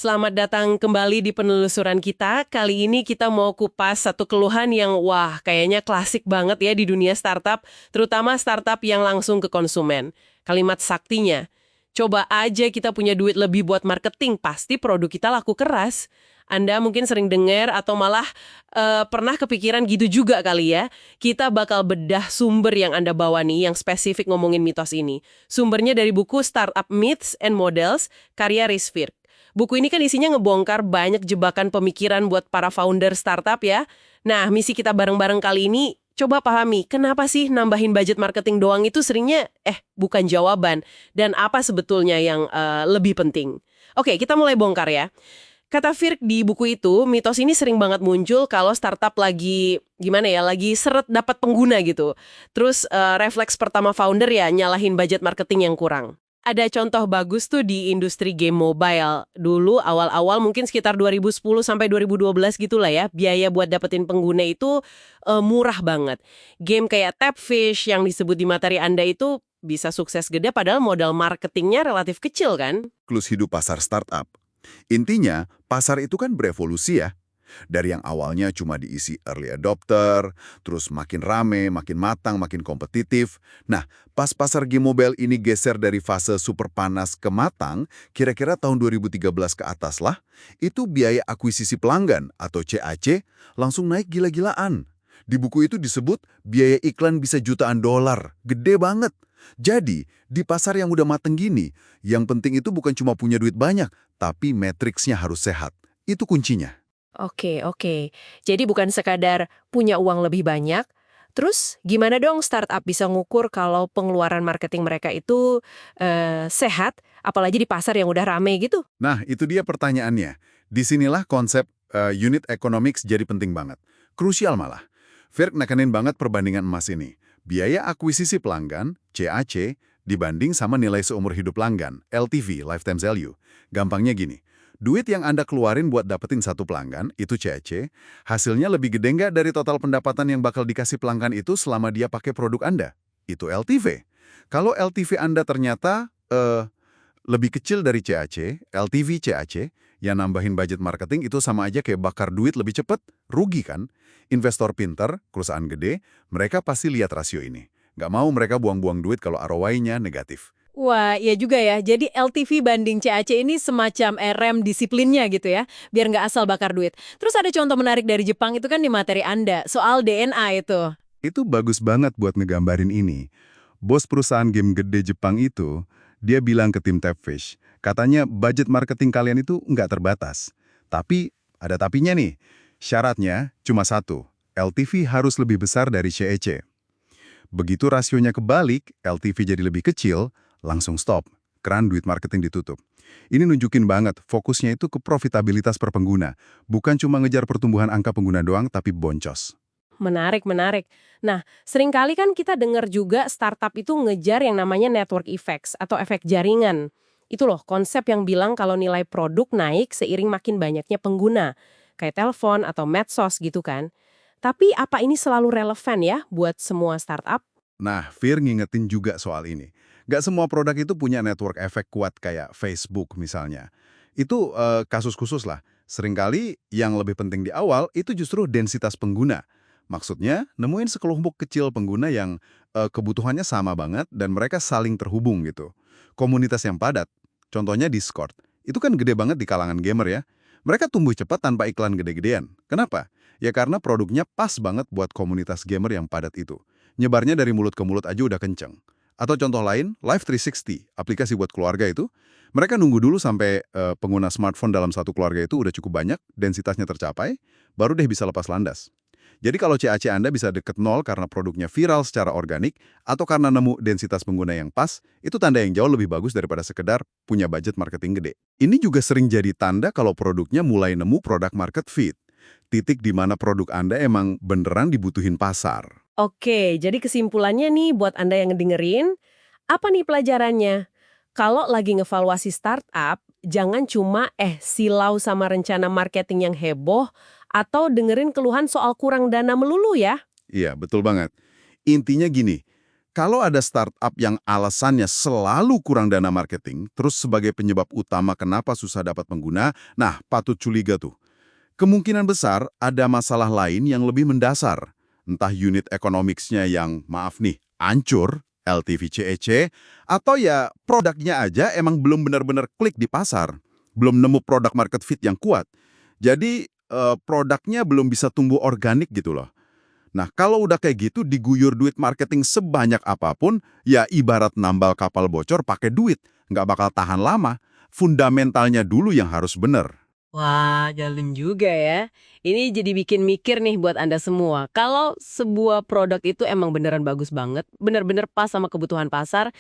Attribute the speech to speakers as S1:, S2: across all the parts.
S1: Selamat datang kembali di penelusuran kita. Kali ini kita mau kupas satu keluhan yang kayaknya klasik banget ya di dunia startup, terutama startup yang langsung ke konsumen. Kalimat saktinya, coba aja kita punya duit lebih buat marketing, pasti produk kita laku keras. Anda mungkin sering dengar atau malah pernah kepikiran gitu juga kali ya. Kita bakal bedah sumber yang Anda bawa nih, yang spesifik ngomongin mitos ini. Sumbernya dari buku Startup Myths and Models, karya Rizvir. Buku ini kan isinya ngebongkar banyak jebakan pemikiran buat para founder startup ya. Nah, misi kita bareng-bareng kali ini, coba pahami kenapa sih nambahin budget marketing doang itu seringnya, bukan jawaban. Dan apa sebetulnya yang lebih penting. Oke, kita mulai bongkar ya. Kata Virk di buku itu, mitos ini sering banget muncul kalau startup lagi, lagi seret dapat pengguna gitu. Terus refleks pertama founder ya nyalahin budget marketing yang kurang. Ada contoh bagus tuh di industri game mobile. Dulu awal-awal mungkin sekitar 2010 sampai 2012 gitulah ya, biaya buat dapetin pengguna itu murah banget. Game kayak Tapfish yang disebut di materi Anda itu bisa sukses gede padahal modal marketingnya relatif kecil kan?
S2: Siklus hidup pasar startup. Intinya, pasar itu kan berevolusi ya. Dari yang awalnya cuma diisi early adopter, terus makin rame, makin matang, makin kompetitif. Nah, pas pasar game mobile ini geser dari fase super panas ke matang, kira-kira tahun 2013 ke atas lah, itu biaya akuisisi pelanggan atau CAC langsung naik gila-gilaan. Di buku itu disebut biaya iklan bisa jutaan dolar, gede banget. Jadi, di pasar yang udah mateng gini, yang penting itu bukan cuma punya duit banyak, tapi matriksnya harus sehat. Itu kuncinya.
S3: Oke. Jadi bukan sekadar punya uang lebih banyak, terus gimana dong startup bisa ngukur kalau pengeluaran marketing mereka itu sehat, apalagi di pasar yang udah rame gitu?
S2: Nah, itu dia pertanyaannya. Disinilah konsep unit economics jadi penting banget. Krusial malah. Virk nekenin banget perbandingan emas ini. Biaya akuisisi pelanggan, CAC, dibanding sama nilai seumur hidup pelanggan, LTV, lifetime value. Gampangnya gini, duit yang Anda keluarin buat dapetin satu pelanggan, itu CAC, hasilnya lebih gede nggak dari total pendapatan yang bakal dikasih pelanggan itu selama dia pakai produk Anda? Itu LTV. Kalau LTV Anda ternyata lebih kecil dari CAC, LTV CAC, yang nambahin budget marketing itu sama aja kayak bakar duit lebih cepat, rugi kan? Investor pinter, perusahaan gede, mereka pasti lihat rasio ini. Nggak mau mereka buang-buang duit kalau ROI-nya negatif.
S3: Wah, iya juga ya. Jadi LTV banding CAC ini semacam rem disiplinnya gitu ya, biar nggak asal bakar duit. Terus ada contoh menarik dari Jepang itu kan di materi Anda, soal DNA itu.
S2: Itu bagus banget buat ngegambarin ini. Bos perusahaan game gede Jepang itu, dia bilang ke tim Tapfish, katanya budget marketing kalian itu nggak terbatas. Tapi, ada tapinya nih. Syaratnya cuma satu, LTV harus lebih besar dari CAC. Begitu rasionya kebalik, LTV jadi lebih kecil, langsung stop. Keran duit marketing ditutup. Ini nunjukin banget, fokusnya itu ke profitabilitas per pengguna. Bukan cuma ngejar pertumbuhan angka pengguna doang, tapi boncos.
S3: Menarik. Nah, seringkali kan kita dengar juga startup itu ngejar yang namanya network effects atau efek jaringan. Itu loh, konsep yang bilang kalau nilai produk naik seiring makin banyaknya pengguna. Kayak telepon atau medsos gitu kan. Tapi apa ini selalu relevan ya buat semua startup?
S2: Nah, Fir ngingetin juga soal ini. Nggak semua produk itu punya network efek kuat kayak Facebook misalnya. Itu kasus khusus lah. Seringkali yang lebih penting di awal itu justru densitas pengguna. Maksudnya, nemuin sekelompok kecil pengguna yang kebutuhannya sama banget dan mereka saling terhubung gitu. Komunitas yang padat, contohnya Discord, itu kan gede banget di kalangan gamer ya. Mereka tumbuh cepat tanpa iklan gede-gedean. Kenapa? Ya karena produknya pas banget buat komunitas gamer yang padat itu. Nyebarnya dari mulut ke mulut aja udah kenceng. Atau contoh lain, Live 360, aplikasi buat keluarga itu, mereka nunggu dulu sampai pengguna smartphone dalam satu keluarga itu udah cukup banyak, densitasnya tercapai, baru deh bisa lepas landas. Jadi kalau CAC Anda bisa deket nol karena produknya viral secara organik, atau karena nemu densitas pengguna yang pas, itu tanda yang jauh lebih bagus daripada sekedar punya budget marketing gede. Ini juga sering jadi tanda kalau produknya mulai nemu product market fit. Titik di mana produk Anda emang beneran dibutuhin pasar.
S3: Oke, jadi kesimpulannya nih buat Anda yang ngedengerin, apa nih pelajarannya? Kalau lagi ngevaluasi startup, jangan cuma silau sama rencana marketing yang heboh atau dengerin keluhan soal kurang dana melulu ya.
S2: Iya, betul banget. Intinya gini, Kalau ada startup yang alasannya selalu kurang dana marketing, terus sebagai penyebab utama kenapa susah dapat pengguna, nah patut curiga tuh. Kemungkinan besar ada masalah lain yang lebih mendasar. Entah unit economics-nya yang, maaf nih, hancur, LTV CEC, atau ya produknya aja emang belum benar-benar klik di pasar. Belum nemu produk market fit yang kuat. Jadi produknya belum bisa tumbuh organik gitu loh. Nah, kalau udah kayak gitu diguyur duit marketing sebanyak apapun, ya ibarat nambal kapal bocor pakai duit. Nggak bakal tahan lama. Fundamentalnya dulu yang harus bener.
S3: Wah, dalam juga ya. Ini jadi bikin mikir nih buat Anda semua. Kalau sebuah produk itu emang beneran bagus banget, bener-bener pas sama kebutuhan pasar,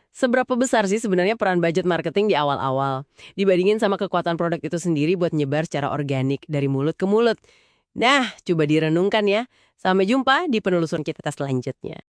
S3: seberapa besar sih sebenarnya peran budget marketing di awal-awal? Dibandingin sama kekuatan produk itu sendiri buat nyebar secara organik dari mulut ke mulut. Nah, coba direnungkan ya. Sampai jumpa di penelusuran kita selanjutnya.